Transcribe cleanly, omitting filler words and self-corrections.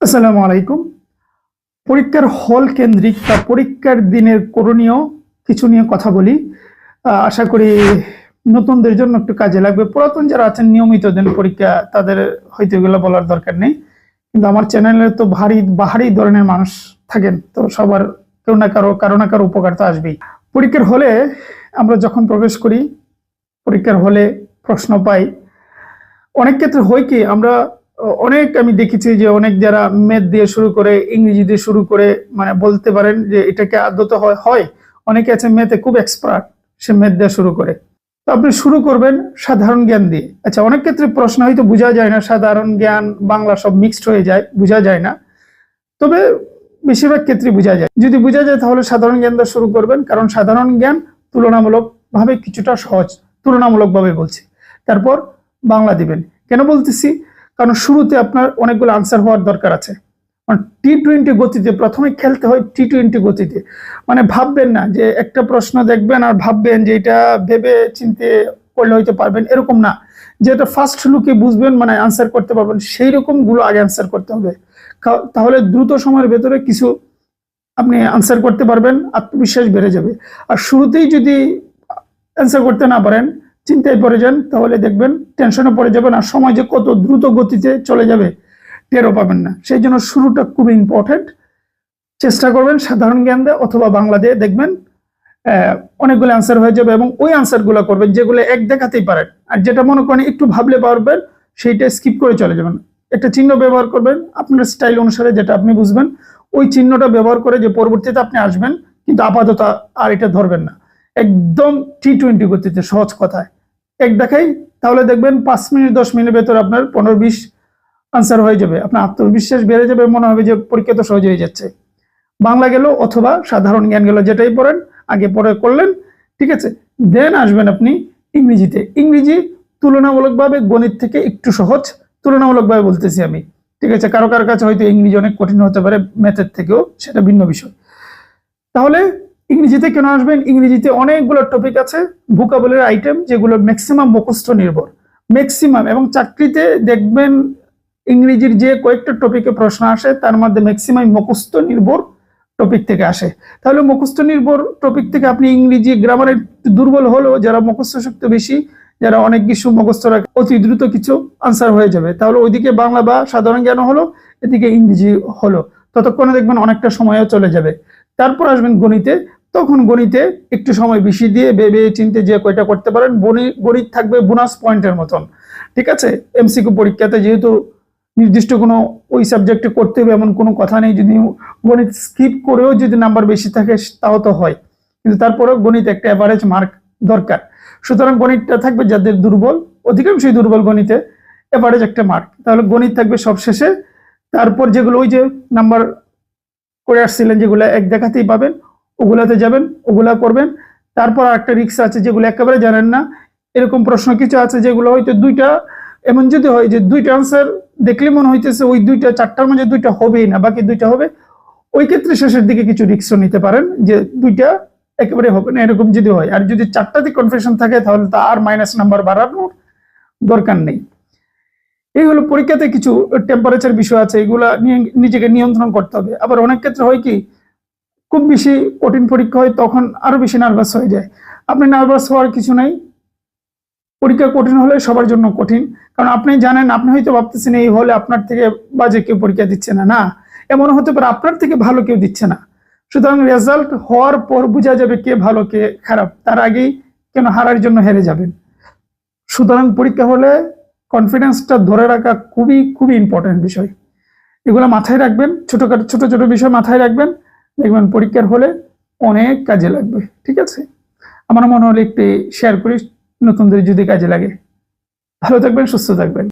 আসসালামু আলাইকুম। পরীক্ষার হল কেন্দ্রিক বা পরীক্ষার দিনের করণীয় কিছু নিয়ে কথা বলি। আশা করি নতুনদের জন্য একটু কাজে লাগবে। পুরাতন যারা আছেন নিয়মিত দেন পরীক্ষা, তাদের হয়তো এগুলো বলার দরকার নেই। কিন্তু আমার চ্যানেলে তো বাহারি ধরনের মানুষ থাকেন, তো সবার কেউ না কারো উপকার তো আসবেই। পরীক্ষার হলে আমরা যখন প্রবেশ করি, পরীক্ষার হলে প্রশ্ন পাই, অনেক ক্ষেত্রে হয় কি আমরা আমি দেখেছি যে অনেক যারা ম্যাথ দিয়ে শুরু করে, ইংরেজি দিয়ে শুরু করে, মানে বলতে পারেন যে এটাকে আদত হয়। অনেকে আছে ম্যাথে খুব এক্সপার্ট, সে ম্যাথ দিয়ে শুরু করে। তো আপনি শুরু করবেন সাধারণ জ্ঞান দিয়ে। আচ্ছা, অনেক ক্ষেত্রে প্রশ্ন হয়তো বোঝা যায় না, সাধারণ জ্ঞান বাংলা সব মিক্সড হয়ে যায়, বোঝা যায় না। তবে বেশিরভাগ ক্ষেত্রে বোঝা যায়। যদি বোঝা যায় তাহলে সাধারণ জ্ঞান দিয়ে শুরু করবেন, কারণ সাধারণ জ্ঞান তুলনামূলক ভাবে কিছুটা সহজ, তুলনামূলক ভাবে বলছি। তারপর বাংলা দিবেন। কেন বলতেছি? কারণ শুরুতে আপনার অনেকগুলো আনসার হওয়ার দরকার আছে। টি-20 গতিতে প্রথমে খেলতে হয়, টি-20 গতিতে। মানে ভাববেন না যে একটা প্রশ্ন দেখবেন আর ভাববেন যে এটা ভেবে চিন্তে করলে হয়তো পারবেন, এরকম না। যেটা ফার্স্ট লুকে বুঝবেন, মানে আনসার করতে পারবেন, সেই রকম গুলো আগে আনসার করতে হবে। তাহলে দ্রুত সময়ের ভেতরে কিছু আপনি আনসার করতে পারবেন, আত্মবিশ্বাস বেড়ে যাবে। আর শুরুতেই যদি অ্যান্সার করতে না পারেন, চিন্তায় পড়ে যান, তাহলে দেখবেন টেনশনে পড়ে যাবেন, আর সময় যে কত দ্রুত গতিতে চলে যাবে টেরও পাবেন না। সেই জন্য শুরুটা খুবই ইম্পর্টেন্ট। চেষ্টা করবেন সাধারণ জ্ঞান দিয়ে অথবা বাংলা দিয়ে, দেখবেন অনেকগুলো অ্যান্সার হয়ে যাবে। এবং ওই অ্যান্সারগুলো করবেন যেগুলো এক দেখাতেই পারেন, আর যেটা মনে করেন একটু ভাবলে পারবেন সেইটা স্কিপ করে চলে যাবেন। একটা চিহ্ন ব্যবহার করবেন আপনার স্টাইল অনুসারে, যেটা আপনি বুঝবেন, ওই চিহ্নটা ব্যবহার করে যে পরবর্তীতে আপনি আসবেন, কিন্তু আপাতত আর এটা ধরবেন না। একদম টি-20 গতিতে, সহজ কথায় এক দেখাই, তাহলে দেখবেন 5 মিনিট 10 মিনিটের ভেতর আপনার 15-20 আনসার হয়ে যাবে। আপনার আত্মবিশ্বাস বেড়ে যাবে, মনে হবে যে পরীক্ষা তো সহজ হয়ে যাচ্ছে। বাংলা গেল অথবা সাধারণ জ্ঞান গেল, যেটাই পড়েন আগে পরে করলেন, ঠিক আছে। দেন আসবেন আপনি ইংরেজিতে। ইংরেজি তুলনামূলকভাবে গণিত থেকে একটু সহজ, তুলনামূলকভাবে বলতেছি আমি, ঠিক আছে। কারো কাছে হয়তো ইংরেজি অনেক কঠিন হতে পারে ম্যাথের থেকেও, সেটা ভিন্ন বিষয়। তাহলে ইংরেজিতে কেন আসবেন? ইংরেজিতে অনেকগুলো টপিক আছে, ভোকাবুলারি আইটেম, যেগুলো ম্যাক্সিমাম মুখস্থ নির্ভর, ম্যাক্সিমাম। এবং চাকরিতে দেখবেন ইংরেজির যে কয়েকটা টপিকে প্রশ্ন আসে, তার মধ্যে ম্যাক্সিমাম মুখস্থ নির্ভর টপিক থেকে আসে। তাহলে মুখস্থ নির্ভর টপিক থেকে আপনি ইংরেজি গ্রামারের দুর্বল হলেও, যারা মুখস্থ শক্তি বেশি, যারা অনেক কিছু মুখস্থ রাখে, অতি দ্রুত কিছু আনসার হয়ে যাবে। তাহলে ওইদিকে বাংলা বা সাধারণ জ্ঞান হলো, এদিকে ইংরেজি হলো, ততক্ষণে দেখবেন অনেকটা সময়ও চলে যাবে। তারপর আসবেন গণিতে। তখন গণিতে একটু সময় বেশি দিয়ে ভেবে চিনতে যে কয়টা করতে পারেন। গণিত থাকবে বোনাস পয়েন্টের মতন, ঠিক আছে। এমসিকিউ পরীক্ষাতে যেহেতু নির্দিষ্ট কোনো ওই সাবজেক্টে করতে হবে এমন কোনো কথা নেই। যদি গণিত স্কিপ করেও যদি নাম্বার বেশি থাকে তাও তো হয়, কিন্তু তারপরেও গণিত একটা অ্যাভারেজ মার্ক দরকার। সুতরাং গণিতটা থাকবে যাদের দুর্বল, অধিকাংশই দুর্বল গণিতে, অ্যাভারেজ একটা মার্ক। তাহলে গণিত থাকবে সবশেষে। তারপর যেগুলো ওই যে নাম্বার করে আসছিলেন, যেগুলো এক দেখাতেই পাবেন, ওগুলাতে যাবেন, ওগুলা করবেন। তারপর একটা রিক্স আছে, যেগুলো একেবারে জানেন না, এরকম প্রশ্ন কিছু আছে যেগুলো হয়তো দুইটা, এমন যদি হয় যে দুইটা আনসার দেখলে মনে হইতেছে ওই দুইটা, চারটার মধ্যে দুইটা হবেই না, বাকি দুইটা হবে, ওই ক্ষেত্রে শেষের দিকে কিছু রিক্সও নিতে পারেন যে দুইটা একেবারে হবে না, এরকম যদি হয়। আর যদি চারটাতে কনফিউশন থাকে, তাহলে তা আর মাইনাস নাম্বার বাড়ানোর দরকার নেই। এই হলো পরীক্ষাতে কিছু টেম্পারেচার বিষয় আছে, এগুলা নিয়ে নিজেকে নিয়ন্ত্রণ করতে হবে। আবার অনেক ক্ষেত্রে হয় কি, খুব বেশি কঠিন পরীক্ষা হয়, তখন আরো বেশি নার্ভাস হয়ে যায়। আপনি নার্ভাস হওয়ার কিছু নাই। পরীক্ষা কঠিন হলে সবার জন্য কঠিন, কারণ আপনি জানেন, আপনি হয়তো ভাবতেছেন এই হলে আপনার থেকে বাজে কেউ পরীক্ষা দিচ্ছে না, না, এমন হতে পারে আপনার থেকে ভালো কেউ দিচ্ছে না। সুতরাং রেজাল্ট হওয়ার পর বোঝা যাবে কে ভালো কে খারাপ, তার আগেই কেন হারার জন্য হেরে যাবেন। সুতরাং পরীক্ষা হলে কনফিডেন্সটা ধরে রাখা খুবই খুবই ইম্পর্টেন্ট বিষয়। এগুলো মাথায় রাখবেন, ছোট ছোট বিষয় মাথায় রাখবেন, দেখবেন পরীক্ষার হলে অনেক কাজে লাগবে, ঠিক আছে। আমার মনে হলো একটু শেয়ার করি, নতুনদের যদি কাজে লাগে। ভালো থাকবেন, সুস্থ থাকবেন।